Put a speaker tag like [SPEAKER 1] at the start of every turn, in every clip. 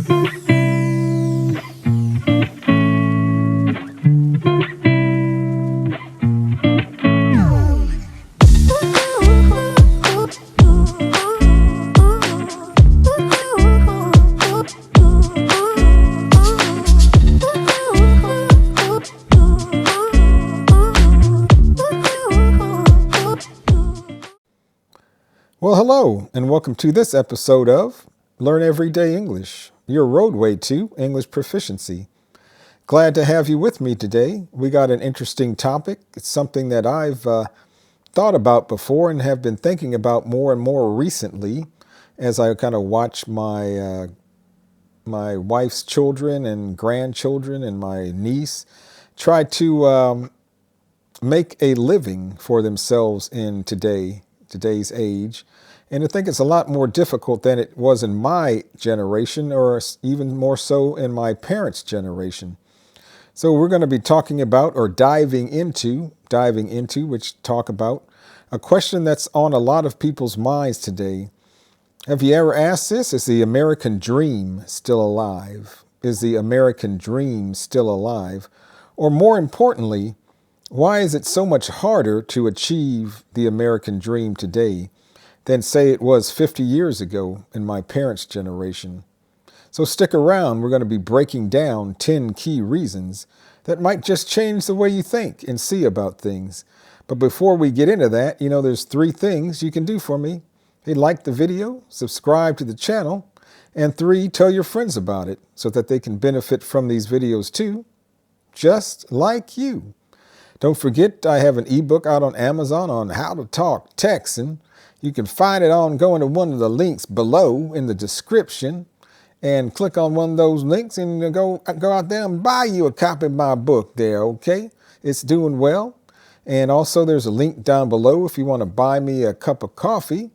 [SPEAKER 1] Well, hello, and welcome to this episode of Learn Everyday English, your roadway to English proficiency. Glad to have you with me today. We got an interesting topic. It's something that I've thought about before and have been thinking about more and more recently as I kind of watch my wife's children and grandchildren and my niece try to make a living for themselves in today's age. And I think it's a lot more difficult than it was in my generation, or even more so in my parents' generation. So we're going to be talking about, or diving into a question that's on a lot of people's minds today. Have you ever asked this? Is the American dream still alive? Is the American dream still alive? Or more importantly, why is it so much harder to achieve the American dream today than, say, it was 50 years ago in my parents' generation? So stick around. We're going to be breaking down 10 key reasons that might just change the way you think and see about things. But before we get into that, there's 3 things you can do for me. Hey, like the video, subscribe to the channel, and 3, tell your friends about it so that they can benefit from these videos too, just like you. Don't forget, I have an ebook out on Amazon on how to talk Texan. You can find it on going to one of the links below in the description and click on one of those links and go out there and buy you a copy of my book there, okay? It's doing well. And also there's a link down below if you want to buy me a cup of coffee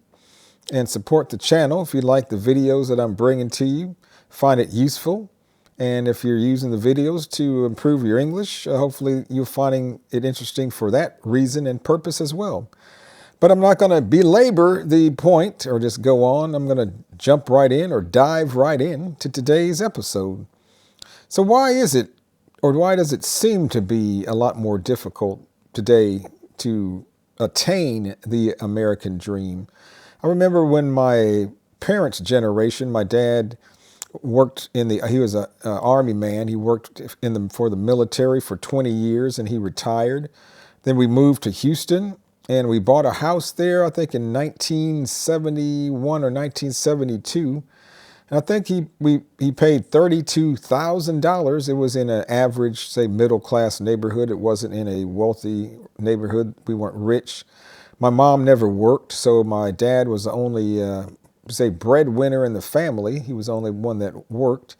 [SPEAKER 1] and support the channel. If you like the videos that I'm bringing to you, find it useful. And if you're using the videos to improve your English, hopefully you're finding it interesting for that reason and purpose as well. But I'm not going to belabor the point or just go on. I'm going to jump right in or dive right in to today's episode. So why is it, or why does it seem to be a lot more difficult today to attain the American dream? I remember when my parents' generation, my dad worked he was an army man. He worked for the military for 20 years and he retired. Then we moved to Houston and we bought a house there, I think in 1971 or 1972. And I think he paid $32,000. It was in an average, say, middle-class neighborhood. It wasn't in a wealthy neighborhood. We weren't rich. My mom never worked, so my dad was the only breadwinner in the family. He was the only one that worked.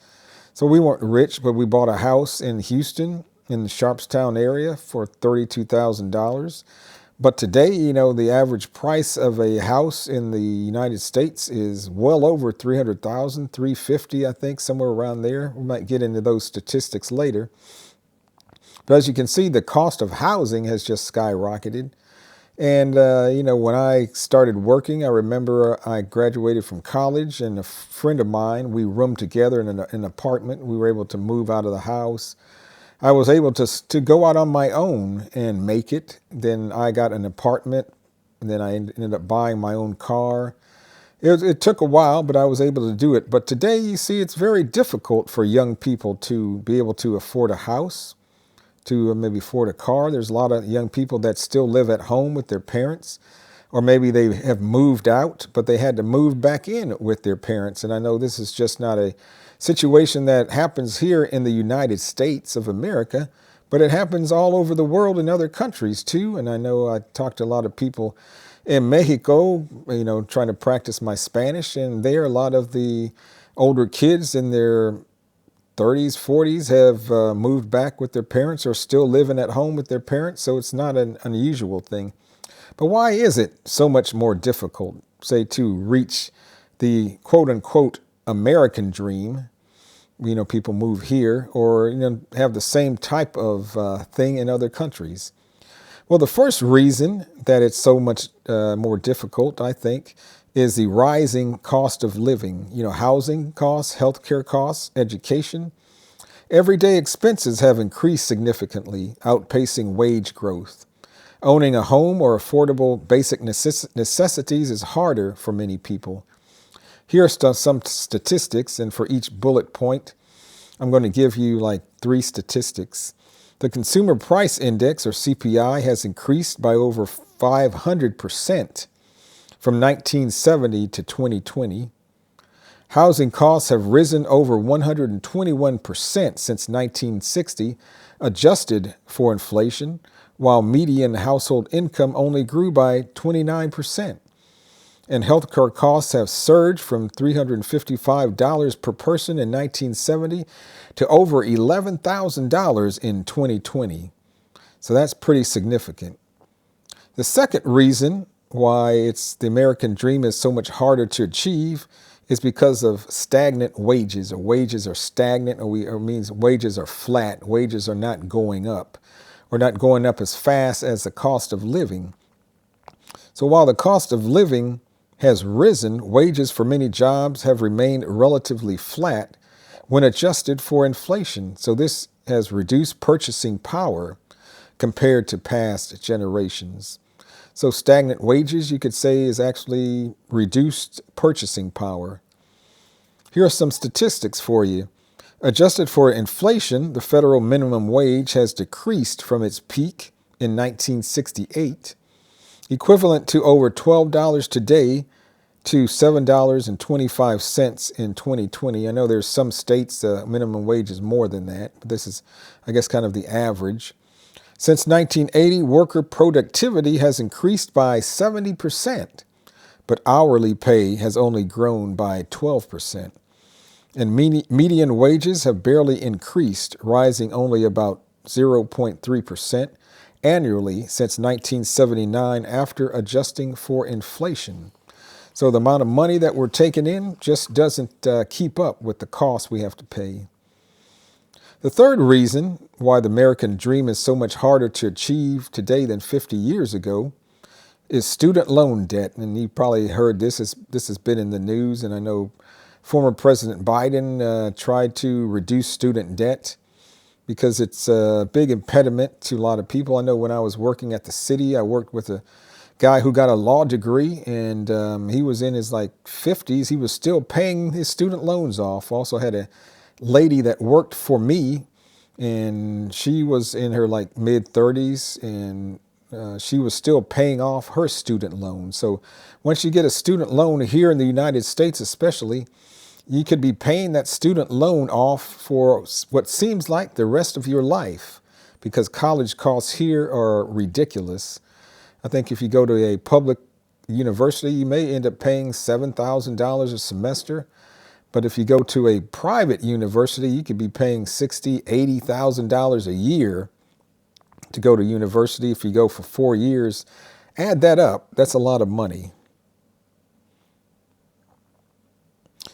[SPEAKER 1] So we weren't rich, but we bought a house in Houston in the Sharpstown area for $32,000. But today, the average price of a house in the United States is well over $300,000, $350,000, I think, somewhere around there. We might get into those statistics later. But as you can see, the cost of housing has just skyrocketed. And, when I started working, I remember I graduated from college and a friend of mine, we roomed together in an apartment. We were able to move out of the house. I was able to go out on my own and make it. Then I got an apartment and then I ended up buying my own car. It took a while, but I was able to do it. But today, you see, it's very difficult for young people to be able to afford a house, to maybe afford a car. There's a lot of young people that still live at home with their parents, or maybe they have moved out, but they had to move back in with their parents. And I know this is just not a situation that happens here in the United States of America, but it happens all over the world in other countries too. And I know I talked to a lot of people in Mexico, trying to practice my Spanish, and there a lot of the older kids in their 30s, 40s have moved back with their parents or still living at home with their parents. So it's not an unusual thing. But why is it so much more difficult, say, to reach the quote unquote American dream? People move here or, have the same type of thing in other countries. Well, the first reason that it's so much more difficult, I think, is the rising cost of living. Housing costs, healthcare costs, education. Everyday expenses have increased significantly, outpacing wage growth. Owning a home or affordable basic necessities is harder for many people. Here are some statistics, and for each bullet point, I'm going to give you like 3 statistics. The Consumer Price Index, or CPI, has increased by over 500% from 1970 to 2020. Housing costs have risen over 121% since 1960, adjusted for inflation, while median household income only grew by 29%. And healthcare costs have surged from $355 per person in 1970 to over $11,000 in 2020. So that's pretty significant. The second reason why the American dream is so much harder to achieve is because of stagnant wages, or wages are stagnant, or means wages are flat. Wages are not going up, or not going up as fast as the cost of living. So while the cost of living has risen, wages for many jobs have remained relatively flat when adjusted for inflation. So this has reduced purchasing power compared to past generations. So stagnant wages, you could say, is actually reduced purchasing power. Here are some statistics for you. Adjusted for inflation, the federal minimum wage has decreased from its peak in 1968, equivalent to over $12 today, to $7.25 in 2020. I know there's some states minimum wage is more than that, but this is, I guess, kind of the average. Since 1980, worker productivity has increased by 70%, but hourly pay has only grown by 12%. And median wages have barely increased, rising only about 0.3% annually since 1979 after adjusting for inflation. So the amount of money that we're taking in just doesn't keep up with the cost we have to pay. The third reason why the American dream is so much harder to achieve today than 50 years ago is student loan debt. And you probably heard this has been in the news. And I know former President Biden tried to reduce student debt because it's a big impediment to a lot of people. I know when I was working at the city, I worked with a guy who got a law degree, and he was in his 50s. He was still paying his student loans off. Also had a lady that worked for me, and she was in her mid 30s, and she was still paying off her student loan. So once you get a student loan here in the United States, especially, you could be paying that student loan off for what seems like the rest of your life, because college costs here are ridiculous. I think if you go to a public university, you may end up paying $7,000 a semester. But if you go to a private university, you could be paying $60,000, $80,000 a year to go to university. If you go for 4 years, add that up, that's a lot of money.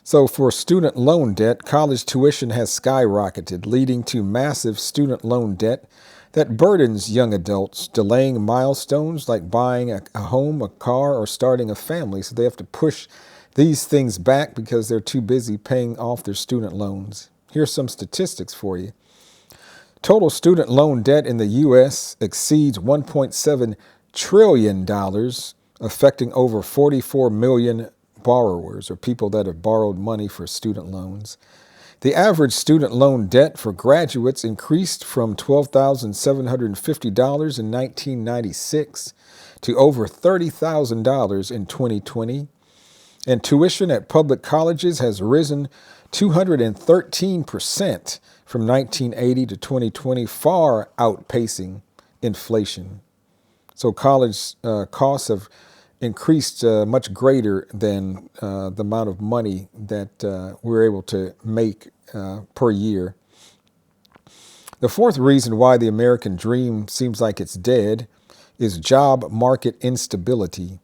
[SPEAKER 1] So for student loan debt, college tuition has skyrocketed, leading to massive student loan debt that burdens young adults, delaying milestones like buying a home, a car, or starting a family. So they have to push these things back because they're too busy paying off their student loans. Here's some statistics for you. Total student loan debt in the U.S. exceeds $1.7 trillion, affecting over 44 million borrowers, or people that have borrowed money for student loans. The average student loan debt for graduates increased from $12,750 in 1996 to over $30,000 in 2020. And tuition at public colleges has risen 213% from 1980 to 2020, far outpacing inflation. So college costs have increased much greater than the amount of money that we're able to make per year. The fourth reason why the American dream seems like it's dead is job market instability.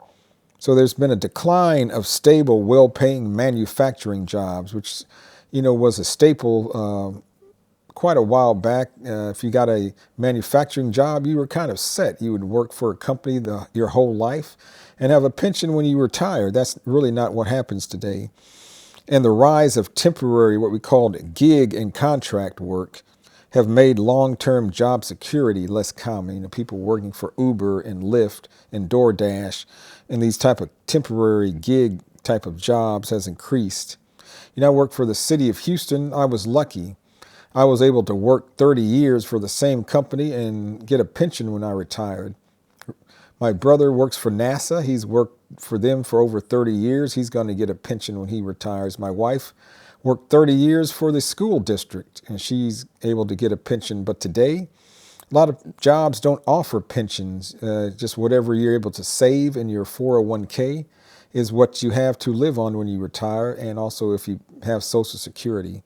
[SPEAKER 1] So there's been a decline of stable, well-paying manufacturing jobs, which, was a staple quite a while back, if you got a manufacturing job, you were kind of set. You would work for a company your whole life and have a pension when you retire. That's really not what happens today. And the rise of temporary, what we called gig and contract work, have made long-term job security less common. You know, people working for Uber and Lyft and DoorDash and these type of temporary gig type of jobs has increased. You know, I work for the city of Houston. I was lucky. I was able to work 30 years for the same company and get a pension when I retired. My brother works for NASA. He's worked for them for over 30 years. He's going to get a pension when he retires. My wife worked 30 years for the school district, and she's able to get a pension. But today, a lot of jobs don't offer pensions. Just whatever you're able to save in your 401k is what you have to live on when you retire, and also if you have Social Security.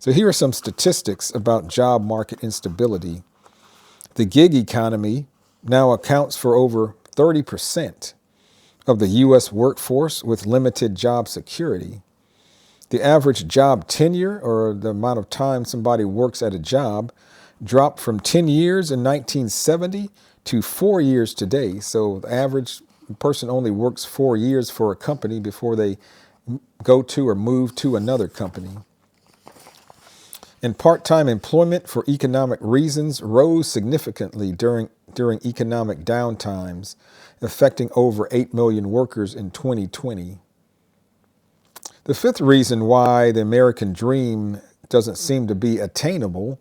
[SPEAKER 1] So here are some statistics about job market instability. The gig economy now accounts for over 30% of the U.S. workforce with limited job security. The average job tenure, or the amount of time somebody works at a job, dropped from 10 years in 1970 to 4 years today. So the average person only works 4 years for a company before they go to or move to another company. And part-time employment for economic reasons rose significantly during economic downtimes, affecting over 8 million workers in 2020. The fifth reason why the American dream doesn't seem to be attainable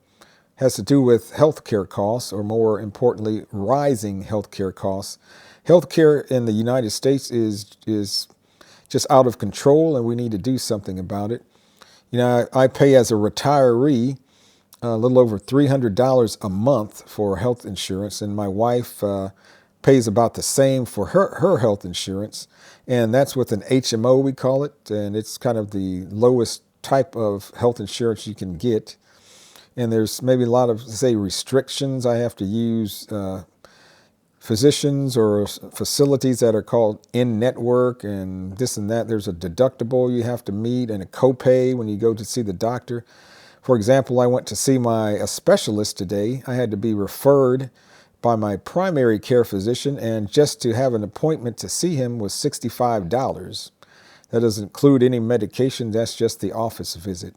[SPEAKER 1] has to do with healthcare costs, or more importantly, rising healthcare costs. Healthcare in the United States is just out of control, and we need to do something about it. You know, I pay as a retiree a little over $300 a month for health insurance, and my wife pays about the same for her health insurance, and that's with an HMO, we call it, and it's kind of the lowest type of health insurance you can get. And there's maybe a lot of, say, restrictions. I have to use physicians or facilities that are called in-network and this and that. There's a deductible you have to meet and a copay when you go to see the doctor. For example, I went to see a specialist today. I had to be referred by my primary care physician, and just to have an appointment to see him was $65. That doesn't include any medication. That's just the office visit.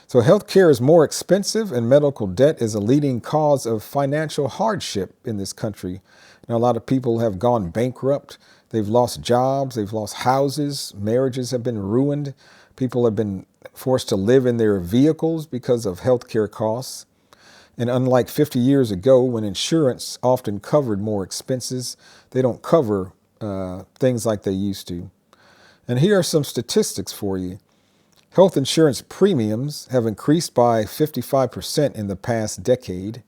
[SPEAKER 1] So healthcare is more expensive, and medical debt is a leading cause of financial hardship in this country. Now, a lot of people have gone bankrupt. They've lost jobs. They've lost houses. Marriages have been ruined. People have been forced to live in their vehicles because of healthcare costs. And unlike 50 years ago, when insurance often covered more expenses, they don't cover things like they used to. And here are some statistics for you. Health insurance premiums have increased by 55% in the past decade.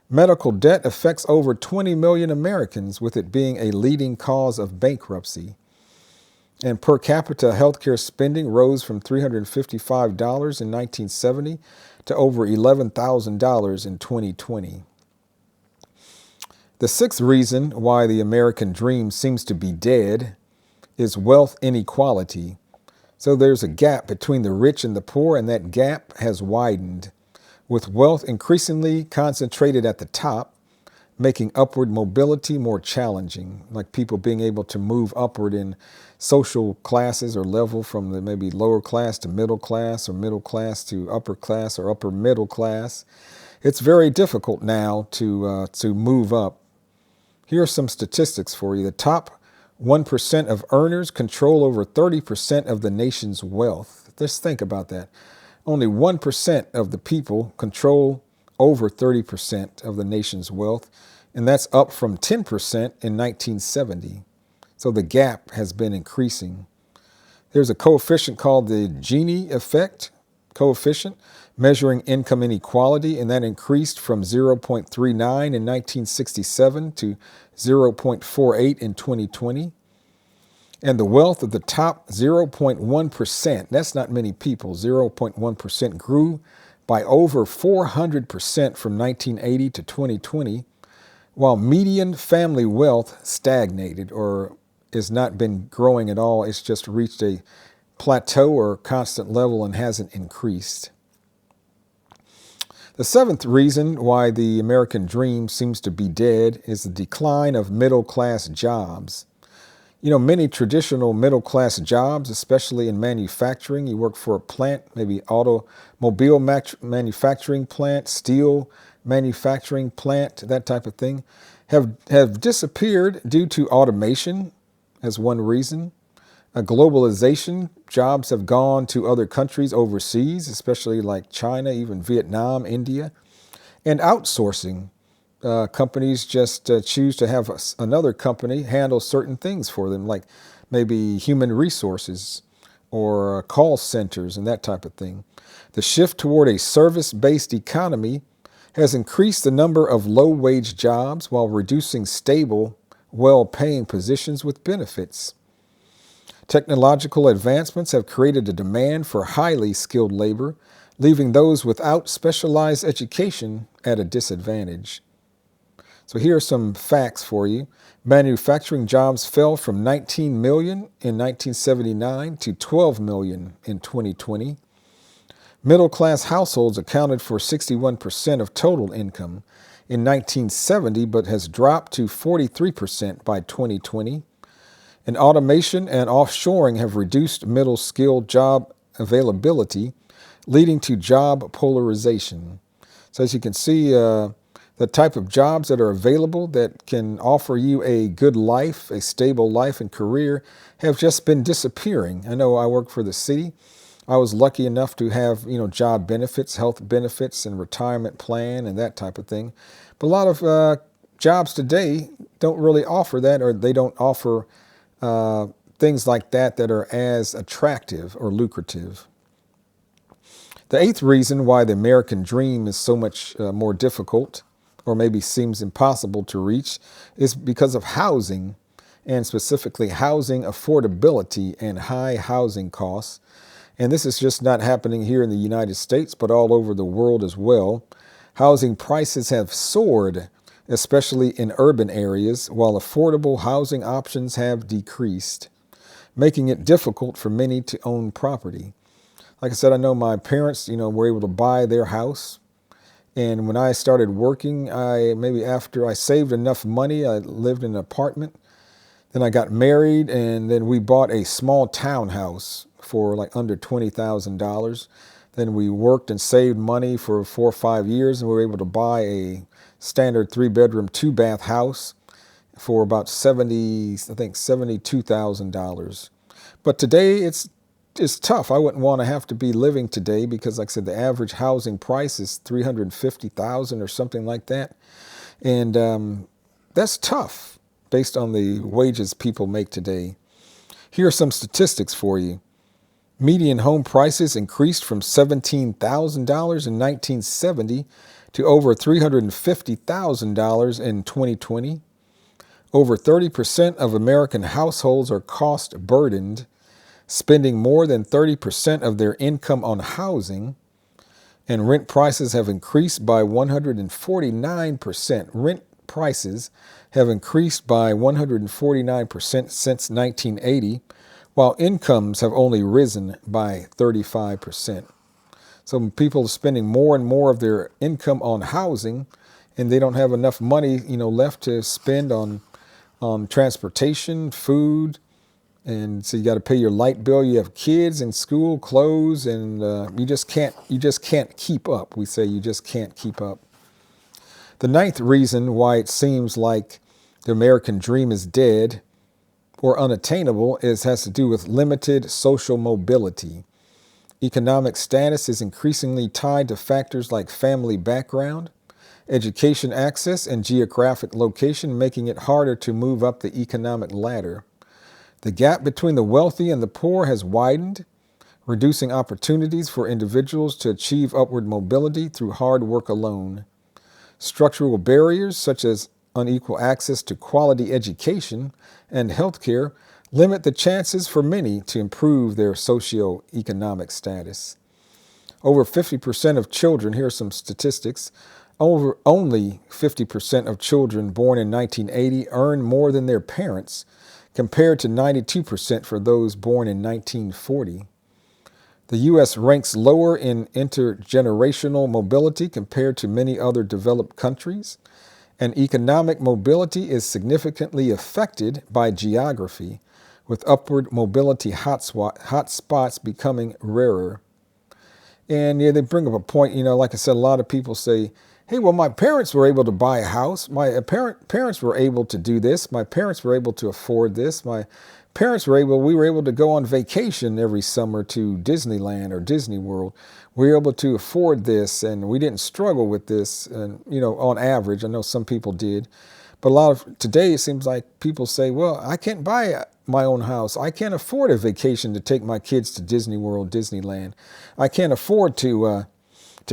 [SPEAKER 1] Medical debt affects over 20 million Americans, with it being a leading cause of bankruptcy. And per capita healthcare spending rose from $355 in 1970 to over $11,000 in 2020. The sixth reason why the American dream seems to be dead is wealth inequality. So there's a gap between the rich and the poor, and that gap has widened, with wealth increasingly concentrated at the top, making upward mobility more challenging, like people being able to move upward in social classes or level from the maybe lower class to middle class, or middle class to upper class, or upper middle class. It's very difficult now to move up. Here are some statistics for you. The top 1% of earners control over 30% of the nation's wealth. Just think about that. Only 1% of the people control over 30% of the nation's wealth, and that's up from 10% in 1970. So the gap has been increasing. There's a coefficient called the Gini effect coefficient, measuring income inequality, and that increased from 0.39 in 1967 to 0.48 in 2020. And the wealth of the top 0.1%, that's not many people, 0.1% grew by over 400% from 1980 to 2020, while median family wealth stagnated, or has not been growing at all. It's just reached a plateau or constant level and hasn't increased. The seventh reason why the American dream seems to be dead is the decline of middle-class jobs. Many traditional middle-class jobs, especially in manufacturing, you work for a plant, maybe automobile manufacturing plant, steel manufacturing plant, that type of thing, have disappeared due to automation as one reason. Globalization, jobs have gone to other countries overseas, especially like China, even Vietnam, India. And outsourcing, companies just choose to have another company handle certain things for them, like maybe human resources or call centers and that type of thing. The shift toward a service-based economy has increased the number of low-wage jobs while reducing stable, well-paying positions with benefits. Technological advancements have created a demand for highly skilled labor, leaving those without specialized education at a disadvantage. So here are some facts for you. Manufacturing jobs fell from 19 million in 1979 to 12 million in 2020. Middle-class households accounted for 61% of total income in 1970, but has dropped to 43% by 2020. And automation and offshoring have reduced middle-skilled job availability, leading to job polarization. So as you can see, the type of jobs that are available that can offer you a good life, a stable life and career, have just been disappearing. I know I work for the city. I was lucky enough to have, job benefits, health benefits, and retirement plan and that type of thing. But a lot of jobs today don't really offer that, or they don't offer things like that are as attractive or lucrative. The eighth reason why the American dream is so much more difficult, or maybe seems impossible to reach, is because of housing, and specifically housing affordability and high housing costs. And this is just not happening here in the United States, but all over the world as well. Housing prices have soared, especially in urban areas, while affordable housing options have decreased, making it difficult for many to own property. Like I said, I know my parents, were able to buy their house. And when I started working, maybe after I saved enough money, I lived in an apartment. Then I got married, and then we bought a small townhouse for like under $20,000. Then we worked and saved money for 4 or 5 years, and we were able to buy a standard 3-bedroom, 2-bath house for about $72,000. But today it's tough. I wouldn't want to have to be living today because, like I said, the average housing price is $350,000 or something like that. And that's tough based on the wages people make today. Here are some statistics for you. Median home prices increased from $17,000 in 1970 to over $350,000 in 2020. Over 30% of American households are cost burdened, spending more than 30% of their income on housing, and rent prices have increased by 149%. Rent prices have increased by 149% since 1980, while incomes have only risen by 35%. So people are spending more and more of their income on housing, and they don't have enough money, left to spend on transportation, food, and so you got to pay your light bill. You have kids in school, clothes, and you just can't keep up. We say you just can't keep up. The ninth reason why it seems like the American dream is dead or unattainable has to do with limited social mobility. Economic status is increasingly tied to factors like family background, education access, and geographic location, making it harder to move up the economic ladder. The gap between the wealthy and the poor has widened, reducing opportunities for individuals to achieve upward mobility through hard work alone. Structural barriers such as unequal access to quality education and healthcare limit the chances for many to improve their socioeconomic status. Over 50% of children, here are some statistics, only 50% of children born in 1980 earn more than their parents, compared to 92% for those born in 1940. The U.S. ranks lower in intergenerational mobility compared to many other developed countries, and economic mobility is significantly affected by geography, with upward mobility hotspots becoming rarer. And yeah, they bring up a point, like I said, a lot of people say, hey, well, my parents were able to buy a house. My parents were able to do this. My parents were able to afford this. We were able to go on vacation every summer to Disneyland or Disney World. We were able to afford this, and we didn't struggle with this. And, on average, I know some people did. But today, it seems like people say, well, I can't buy my own house. I can't afford a vacation to take my kids to Disney World, Disneyland. I can't afford to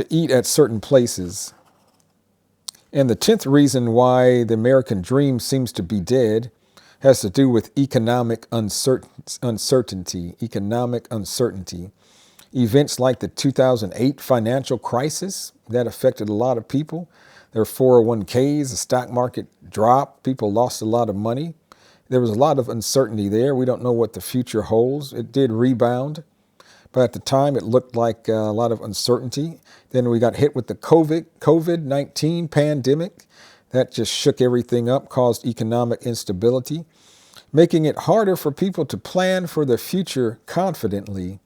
[SPEAKER 1] eat at certain places. And the 10th reason why the American dream seems to be dead has to do with economic uncertainty. Economic uncertainty. Events like the 2008 financial crisis that affected a lot of people. Their 401ks, the stock market dropped. People lost a lot of money. There was a lot of uncertainty there. We don't know what the future holds. It did rebound, but at the time it looked like a lot of uncertainty. Then we got hit with the COVID-19 pandemic. That just shook everything up, caused economic instability, making it harder for people to plan for the future confidently.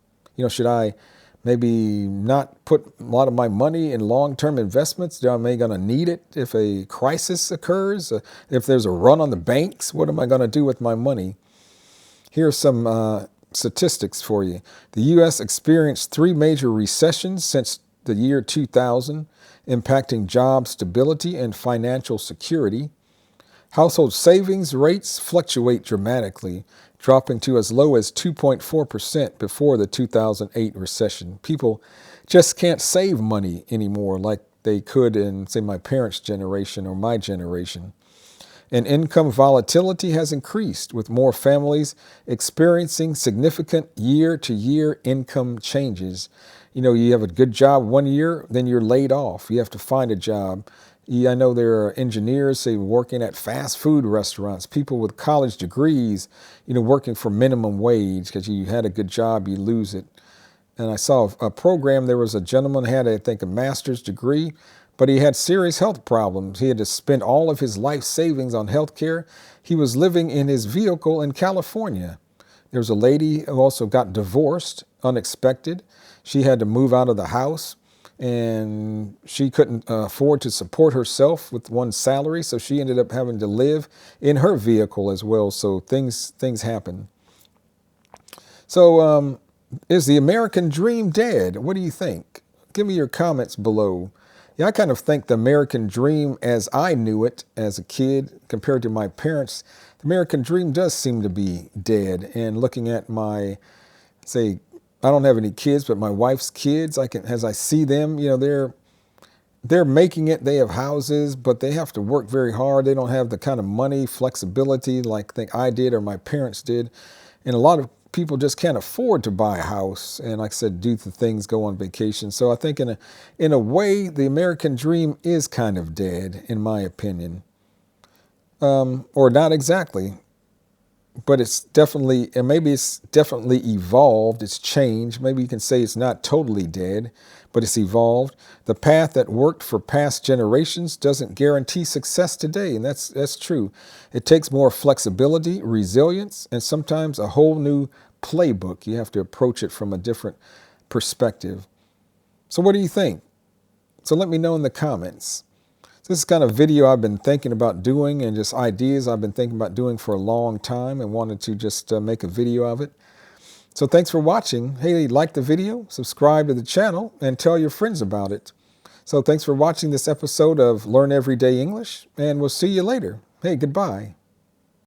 [SPEAKER 1] Should I maybe not put a lot of my money in long-term investments? Am I going to need it if a crisis occurs? If there's a run on the banks, what am I going to do with my money? Here are some statistics for you. The U.S. experienced 3 major recessions since the year 2000, impacting job stability and financial security. Household savings rates fluctuate dramatically, dropping to as low as 2.4% before the 2008 recession. People just can't save money anymore like they could in, say, my parents' generation or my generation. And income volatility has increased, with more families experiencing significant year-to-year income changes. You have a good job one year, then you're laid off. You have to find a job. I know there are engineers, say, working at fast food restaurants, people with college degrees, working for minimum wage because you had a good job, you lose it. And I saw a program, there was a gentleman who had, I think, a master's degree, but he had serious health problems. He had to spend all of his life savings on health care. He was living in his vehicle in California. There was a lady who also got divorced, unexpected. She had to move out of the house, and she couldn't afford to support herself with one salary, so she ended up having to live in her vehicle as well. So things happen. So is the American dream dead? What do you think? Give me your comments below. Yeah, I kind of think the American dream as I knew it as a kid compared to my parents, the American dream does seem to be dead. And looking at my, say, I don't have any kids, but my wife's kids, as I see them, they're making it. They have houses, but they have to work very hard. They don't have the kind of money, flexibility like I think I did or my parents did. And a lot of people just can't afford to buy a house. And like I said, do the things, go on vacation. So I think in a way, the American dream is kind of dead, in my opinion. Or not exactly. But it's definitely evolved. It's changed. Maybe you can say it's not totally dead, but it's evolved. The path that worked for past generations doesn't guarantee success today, and that's true. It takes more flexibility, resilience, and sometimes a whole new playbook. You have to approach it from a different perspective. So what do you think? So let me know in the comments. This is kind of video I've been thinking about doing, and just ideas I've been thinking about doing for a long time, and wanted to just make a video of it. So thanks for watching. Hey, like the video, subscribe to the channel, and tell your friends about it. So thanks for watching this episode of Learn Everyday English, and we'll see you later. Hey, goodbye.